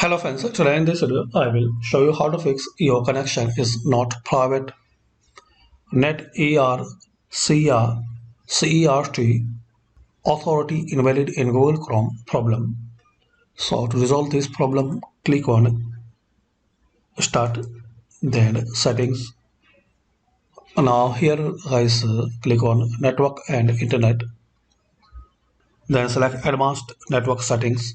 Hello friends, today in this video I will show you how to fix your connection is not private net CERT authority invalid in Google Chrome problem. So to resolve this problem, click on start, then settings. Now here guys, click on network and internet, then select advanced network settings.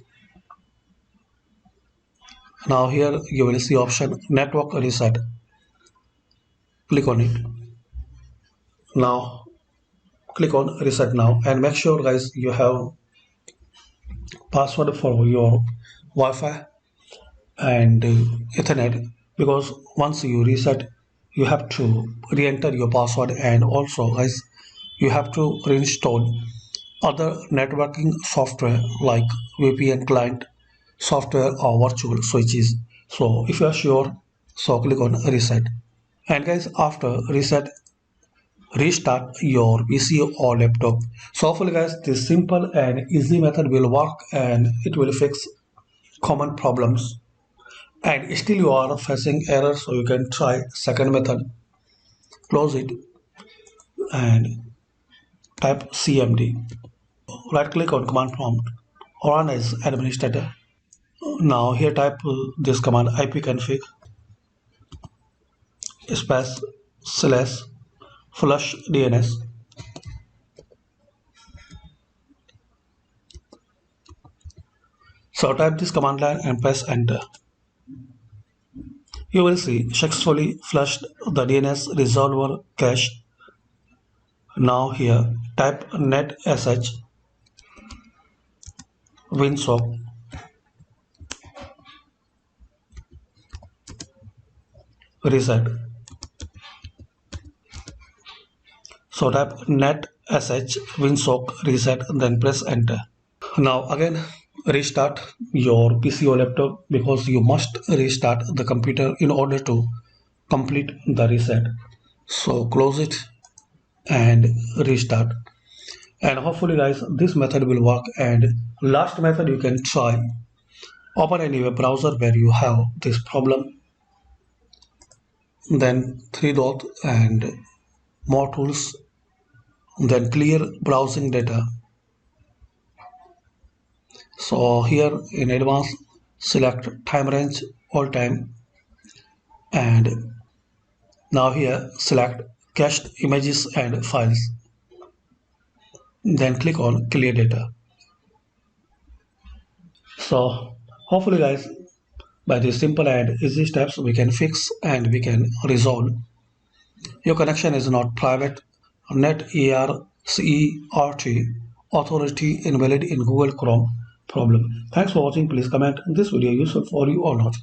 Now here you will see option network reset. Click on it. Now click on reset now and make sure guys you have password for your Wi-Fi and Ethernet, because once you reset you have to re-enter your password, and also guys you have to reinstall other networking software like VPN client software or virtual switches. So if you are sure, so click on reset, and guys after reset restart your PC or laptop. So hopefully guys this simple and easy method will work and it will fix common problems, and still you are facing errors, so you can try second method. Close it and type CMD. Right click on command prompt, run as administrator. Now here type this command ipconfig space slash flush DNS. So type this command line and press enter. You will see successfully flushed the DNS resolver cache. Now here type net sh winsock reset. So type net sh winsock reset, then press enter. Now again restart your PC or laptop, because you must restart the computer in order to complete the reset. So close it and restart, and hopefully guys this method will work. And last method you can try, open any web browser where you have this problem, then three dot and more tools, then clear browsing data. So here in advanced select time range all time, and now here select cached images and files, then click on clear data. So hopefully guys by these simple and easy steps we can fix and we can resolve your connection is not private net CERT authority invalid in Google Chrome problem. Thanks for watching. Please comment this video useful for you or not.